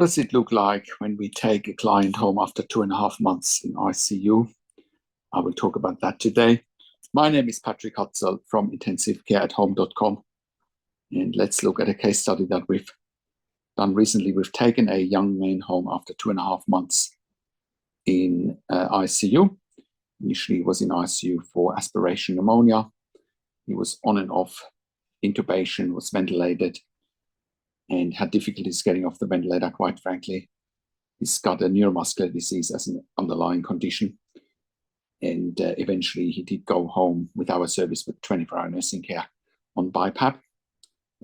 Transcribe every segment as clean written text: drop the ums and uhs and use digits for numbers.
What does it look like when we take a client home after 2.5 months in ICU? I will talk about that today. My name is Patrick Hutzel from intensivecareathome.com. And let's look at a case study that we've done recently. We've taken a young man home after 2.5 months in ICU. Initially, he was in ICU for aspiration pneumonia. He was on and off intubation, was ventilated, and had difficulties getting off the ventilator, quite frankly. He's got a neuromuscular disease as an underlying condition. And eventually he did go home with our service with 24-hour nursing care on BiPAP,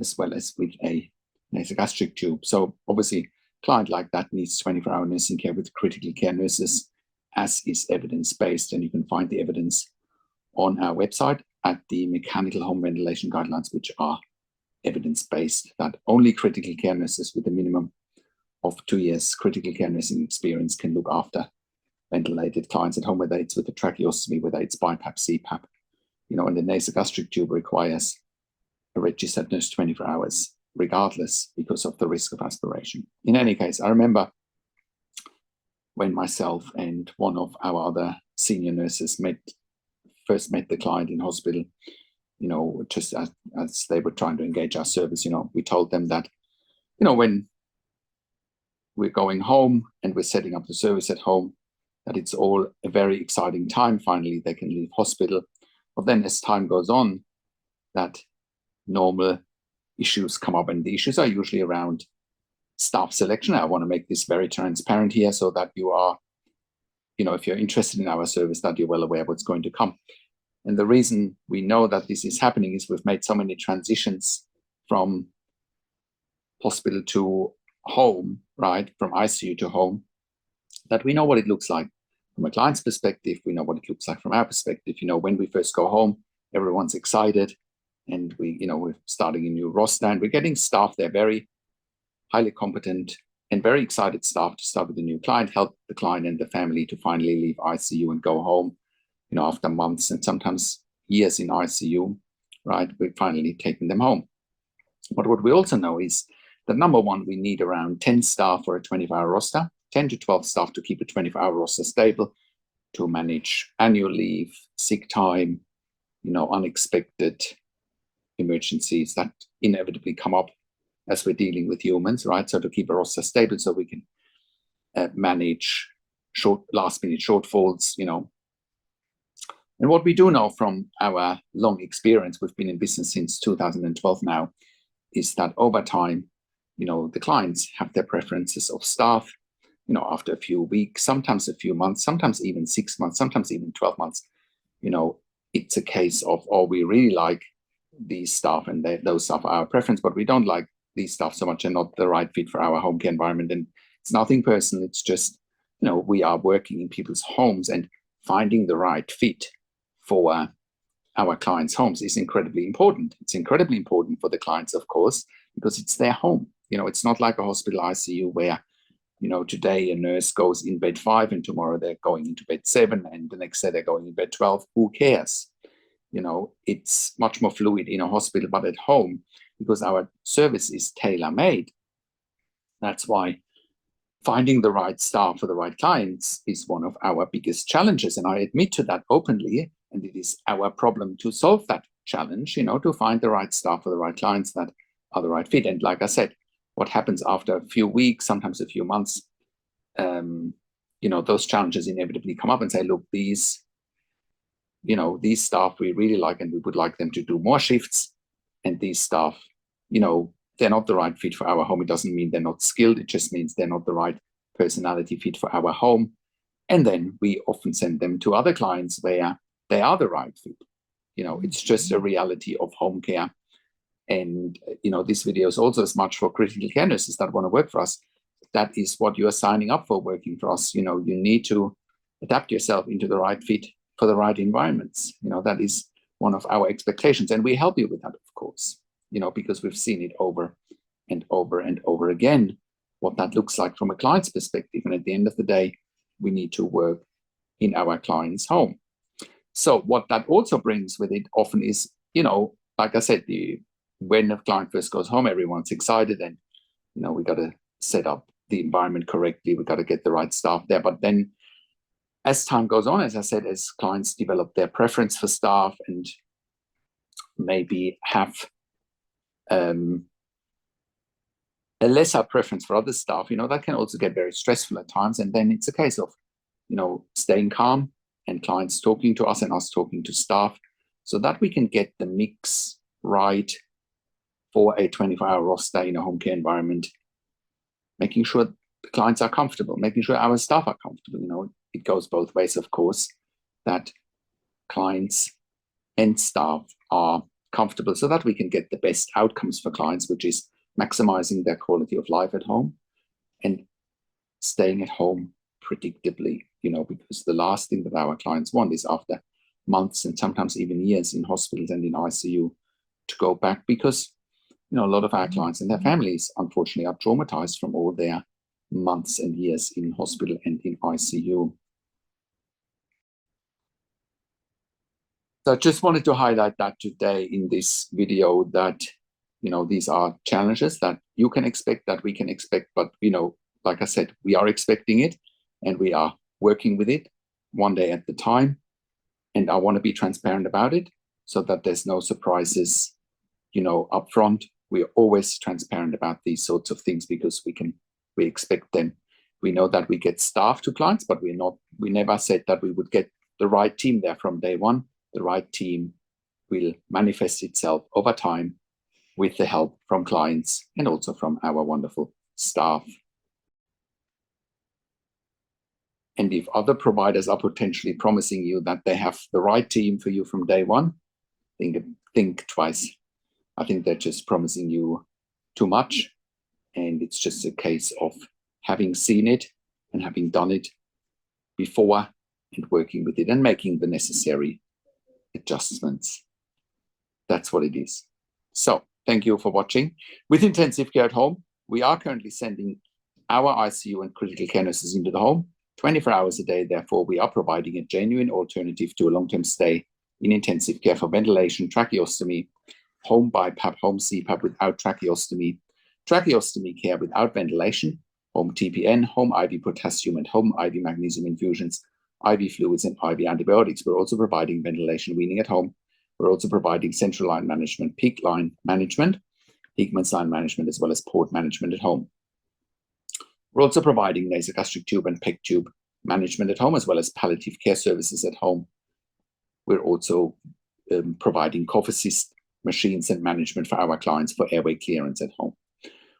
as well as with a nasogastric tube. So obviously, a client like that needs 24-hour nursing care with critical care nurses, as is evidence-based. And you can find the evidence on our website at the mechanical home ventilation guidelines, which are evidence-based, that only critical care nurses with a minimum of 2 years critical care nursing experience can look after ventilated clients at home, whether it's with a tracheostomy, whether it's BiPAP, CPAP, and the nasogastric tube requires a registered nurse 24 hours, regardless, because of the risk of aspiration. In any case, I remember when myself and one of our other senior nurses first met the client in hospital, just as they were trying to engage our service, we told them that, when we're going home and we're setting up the service at home, that it's all a very exciting time. Finally, they can leave hospital. But then as time goes on, that normal issues come up, and the issues are usually around staff selection. I want to make this very transparent here so that you are, if you're interested in our service, that you're well aware of what's going to come. And the reason we know that this is happening is we've made so many transitions from hospital to home, right, from ICU to home, that we know what it looks like from a client's perspective. We know what it looks like from our perspective. When we first go home, everyone's excited, and we're starting a new roster, and we're getting staff there, very highly competent and very excited staff to start with a new client, help the client and the family to finally leave ICU and go home, after months and sometimes years in ICU, right? We're finally taking them home. But what we also know is that, number one, we need around 10 staff for a 24-hour roster, 10 to 12 staff to keep a 24-hour roster stable, to manage annual leave, sick time, unexpected emergencies that inevitably come up as we're dealing with humans, right? So to keep a roster stable so we can manage last-minute shortfalls, And what we do know from our long experience, we've been in business since 2012 now, is that over time, the clients have their preferences of staff, after a few weeks, sometimes a few months, sometimes even 6 months, sometimes even 12 months, it's a case of, we really like these staff and those staff are our preference, but we don't like these staff so much and not the right fit for our home care environment. And it's nothing personal. It's just, we are working in people's homes, and finding the right fit for our clients' homes is incredibly important. It's incredibly important for the clients, of course, because it's their home. It's not like a hospital ICU where, today a nurse goes in bed 5 and tomorrow they're going into bed 7 and the next day they're going in bed 12. Who cares? It's much more fluid in a hospital, but at home, because our service is tailor-made, that's why finding the right staff for the right clients is one of our biggest challenges. And I admit to that openly, and it is our problem to solve that challenge, to find the right staff for the right clients that are the right fit. And like I said, what happens after a few weeks, sometimes a few months, those challenges inevitably come up and say, look, these staff we really like and we would like them to do more shifts. And these staff, they're not the right fit for our home. It doesn't mean they're not skilled. It just means they're not the right personality fit for our home. And then we often send them to other clients where they are the right fit. It's just a reality of home care. And, this video is also as much for critical care nurses that want to work for us. That is what you are signing up for working for us. You need to adapt yourself into the right fit for the right environments. That is one of our expectations. And we help you with that, of course, because we've seen it over and over and over again, what that looks like from a client's perspective. And at the end of the day, we need to work in our client's home. So what that also brings with it often is, like I said, when a client first goes home, everyone's excited and, we got to set up the environment correctly. We've got to get the right staff there. But then as time goes on, as I said, as clients develop their preference for staff and maybe have a lesser preference for other staff, that can also get very stressful at times. And then it's a case of, staying calm and clients talking to us and us talking to staff so that we can get the mix right for a 24-hour roster in a home care environment, making sure the clients are comfortable, making sure our staff are comfortable. It goes both ways, of course, that clients and staff are comfortable so that we can get the best outcomes for clients, which is maximizing their quality of life at home and staying at home predictably, because the last thing that our clients want is after months and sometimes even years in hospitals and in ICU to go back, because a lot of our clients and their families, unfortunately, are traumatized from all their months and years in hospital and in ICU. So I just wanted to highlight that today in this video, that, these are challenges that you can expect, that we can expect, but, like I said, we are expecting it and we are working with it one day at a time. And I want to be transparent about it so that there's no surprises, up front. We are always transparent about these sorts of things because we expect them. We know that we get staff to clients, but we never said that we would get the right team there from day one. The right team will manifest itself over time with the help from clients and also from our wonderful staff. And if other providers are potentially promising you that they have the right team for you from day one, think twice. I think they're just promising you too much. And it's just a case of having seen it and having done it before and working with it and making the necessary adjustments. That's what it is. So thank you for watching. With intensive care at home, we are currently sending our ICU and critical care nurses into the home 24 hours a day. Therefore, we are providing a genuine alternative to a long-term stay in intensive care for ventilation, tracheostomy, home BiPAP, home CPAP without tracheostomy, tracheostomy care without ventilation, home TPN, home IV potassium and home IV magnesium infusions, IV fluids and IV antibiotics. We're also providing ventilation weaning at home. We're also providing central line management, peak line management, Hickman's line management, as well as port management at home. We're also providing nasogastric tube and PEG tube management at home, as well as palliative care services at home. We're also providing cough assist machines and management for our clients for airway clearance at home.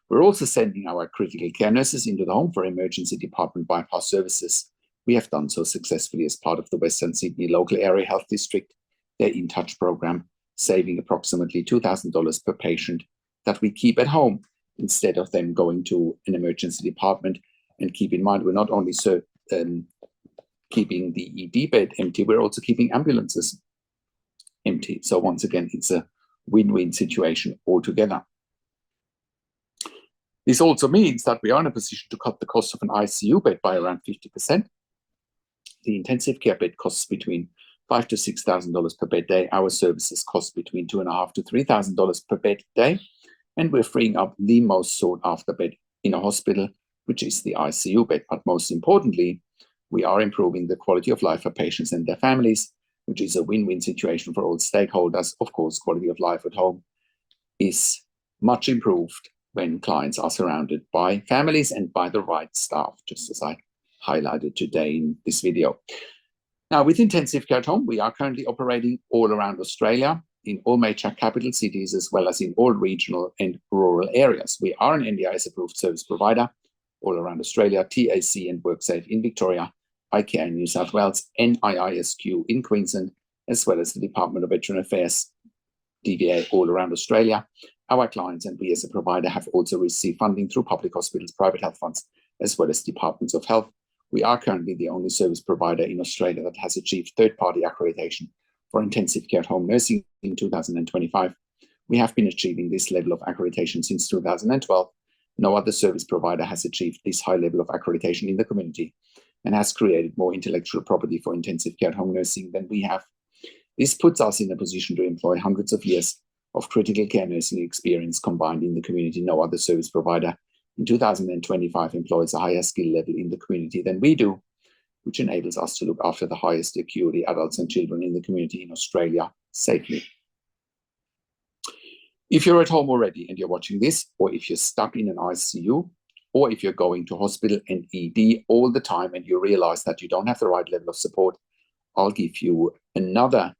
We're also sending our critical care nurses into the home for emergency department bypass services. We have done so successfully as part of the Western Sydney Local Area Health District, their In Touch program, saving approximately $2,000 per patient that we keep at home instead of them going to an emergency department. And keep in mind, we're not only keeping the ED bed empty, we're also keeping ambulances empty. So once again, it's a win-win situation altogether. This also means that we are in a position to cut the cost of an ICU bed by around 50%. The intensive care bed costs between $5,000 to $6,000 per bed day. Our services cost between $2,500 to $3,000 per bed day. And we're freeing up the most sought after bed in a hospital, which is the ICU bed. But most importantly, we are improving the quality of life for patients and their families, which is a win-win situation for all stakeholders. Of course, quality of life at home is much improved when clients are surrounded by families and by the right staff, just as I highlighted today in this video. Now, with intensive care at home, we are currently operating all around Australia, in all major capital cities, as well as in all regional and rural areas. We are an NDIS-approved service provider all around Australia, TAC and WorkSafe in Victoria, ICARE in New South Wales, NIISQ in Queensland, as well as the Department of Veteran Affairs, DVA, all around Australia. Our clients and we as a provider have also received funding through public hospitals, private health funds, as well as departments of health. We are currently the only service provider in Australia that has achieved third-party accreditation for intensive care at home nursing in 2025. We have been achieving this level of accreditation since 2012. No other service provider has achieved this high level of accreditation in the community and has created more intellectual property for intensive care at home nursing than we have. This puts us in a position to employ hundreds of years of critical care nursing experience combined in the community. No other service provider in 2025 employs a higher skill level in the community than we do, which enables us to look after the highest acuity adults and children in the community in Australia safely. If you're at home already and you're watching this, or if you're stuck in an ICU, or if you're going to hospital and ED all the time and you realize that you don't have the right level of support, I'll give you another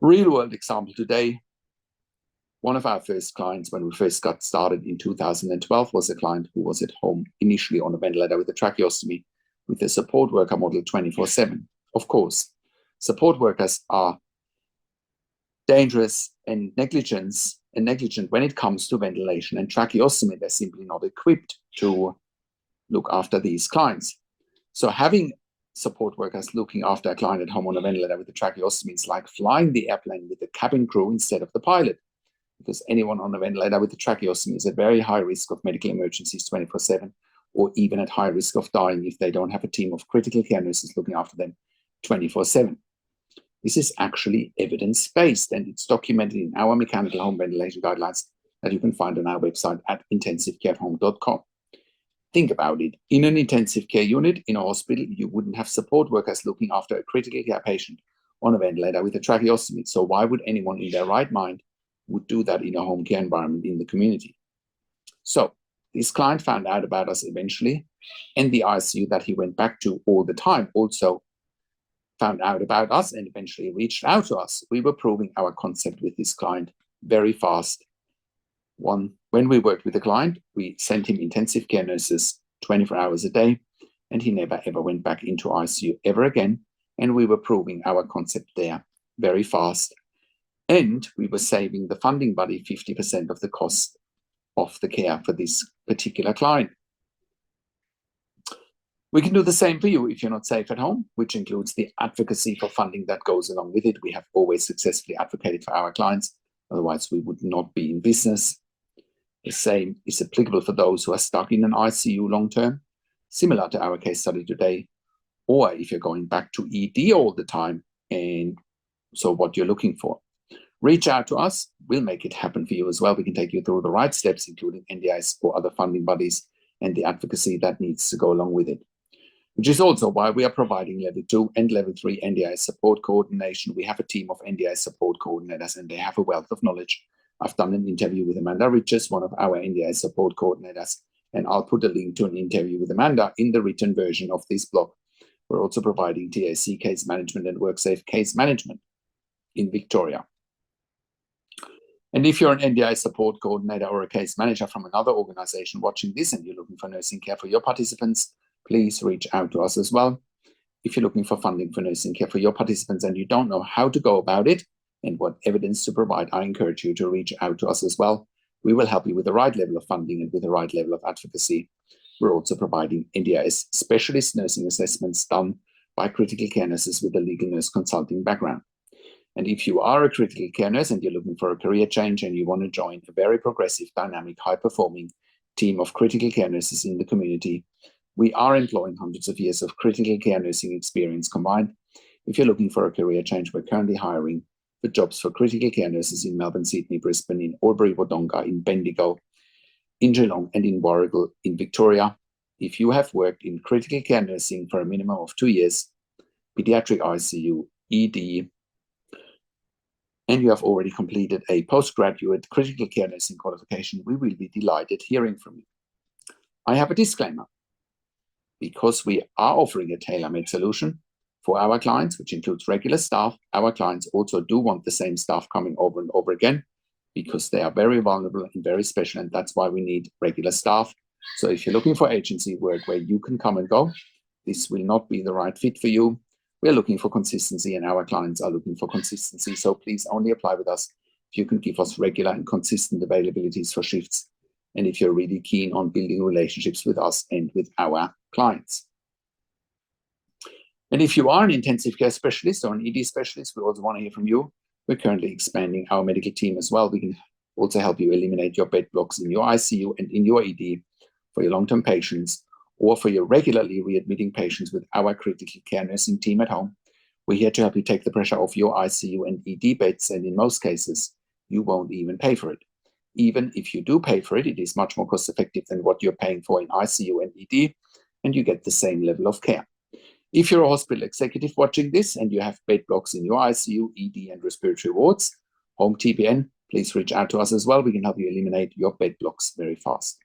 real-world example today. One of our first clients when we first got started in 2012 was a client who was at home initially on a ventilator with a tracheostomy with a support worker model 24/7. Of course, support workers are dangerous and negligent when it comes to ventilation and tracheostomy. They're simply not equipped to look after these clients. So having support workers looking after a client at home on a ventilator with a tracheostomy is like flying the airplane with the cabin crew instead of the pilot, because anyone on a ventilator with a tracheostomy is at very high risk of medical emergencies 24/7, or even at high risk of dying if they don't have a team of critical care nurses looking after them 24/7. This is actually evidence-based, and it's documented in our mechanical home ventilation guidelines that you can find on our website at intensivecareathome.com. Think about it. In an intensive care unit in a hospital, you wouldn't have support workers looking after a critical care patient on a ventilator with a tracheostomy. So why would anyone in their right mind would do that in a home care environment in the community? So this client found out about us eventually, and the ICU that he went back to all the time also found out about us and eventually reached out to us. We were proving our concept with this client very fast. When we worked with the client, we sent him intensive care nurses 24 hours a day, and he never ever went back into ICU ever again. And we were proving our concept there very fast. And we were saving the funding body 50% of the cost of the care for this particular client. We can do the same for you if you're not safe at home, which includes the advocacy for funding that goes along with it. We have always successfully advocated for our clients. Otherwise, we would not be in business. The same is applicable for those who are stuck in an ICU long term, similar to our case study today, or if you're going back to ED all the time and so what you're looking for. Reach out to us. We'll make it happen for you as well. We can take you through the right steps, including NDIs or other funding bodies and the advocacy that needs to go along with it, which is also why we are providing level 2 and level 3 NDI support coordination. We have a team of NDI support coordinators, and they have a wealth of knowledge. I've done an interview with Amanda Riches, one of our NDI support coordinators, and I'll put a link to an interview with Amanda in the written version of this blog. We're also providing TAC case management and WorkSafe case management in Victoria. And if you're an NDI support coordinator or a case manager from another organization watching this and you're looking for nursing care for your participants, please reach out to us as well. If you're looking for funding for nursing care for your participants and you don't know how to go about it and what evidence to provide, I encourage you to reach out to us as well. We will help you with the right level of funding and with the right level of advocacy. We're also providing NDIS specialist nursing assessments done by critical care nurses with a legal nurse consulting background. And if you are a critical care nurse and you're looking for a career change and you want to join a very progressive, dynamic, high-performing team of critical care nurses in the community, we are employing hundreds of years of critical care nursing experience combined. If you're looking for a career change, we're currently hiring for jobs for critical care nurses in Melbourne, Sydney, Brisbane, in Albury-Wodonga, in Bendigo, in Geelong, and in Warragul in Victoria. If you have worked in critical care nursing for a minimum of 2 years, pediatric ICU, ED, and you have already completed a postgraduate critical care nursing qualification, we will be delighted hearing from you. I have a disclaimer. Because we are offering a tailor-made solution for our clients, which includes regular staff, our clients also do want the same staff coming over and over again because they are very vulnerable and very special, and that's why we need regular staff. So if you're looking for agency work where you can come and go, this will not be the right fit for you. We're looking for consistency and our clients are looking for consistency. So please only apply with us if you can give us regular and consistent availabilities for shifts, and if you're really keen on building relationships with us and with our clients. And if you are an intensive care specialist or an ED specialist, we also want to hear from you. We're currently expanding our medical team as well. We can also help you eliminate your bed blocks in your ICU and in your ED for your long-term patients, or for your regularly readmitting patients with our critical care nursing team at home. We're here to help you take the pressure off your ICU and ED beds, and in most cases, you won't even pay for it. Even if you do pay for it, it is much more cost effective than what you're paying for in ICU and ED, and you get the same level of care. If you're a hospital executive watching this and you have bed blocks in your ICU, ED, and respiratory wards, home TPN, please reach out to us as well. We can help you eliminate your bed blocks very fast.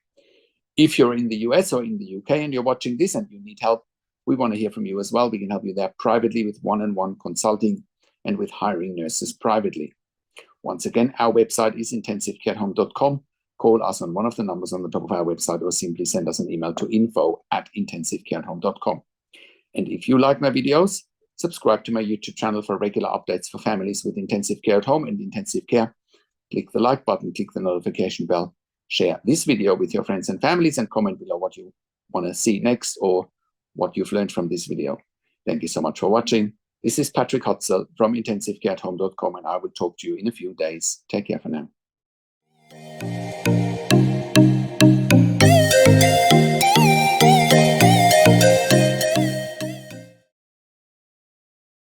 If you're in the US or in the UK and you're watching this and you need help, we want to hear from you as well. We can help you there privately with one-on-one consulting and with hiring nurses privately. Once again, our website is intensivecareathome.com. Call us on one of the numbers on the top of our website or simply send us an email to info@intensivecareathome.com. And if you like my videos, subscribe to my YouTube channel for regular updates for families with intensive care at home and intensive care. Click the like button, click the notification bell, share this video with your friends and families, and comment below what you want to see next or what you've learned from this video. Thank you so much for watching. This is Patrick Hutzel from intensivecareathome.com, and I will talk to you in a few days. Take care for now.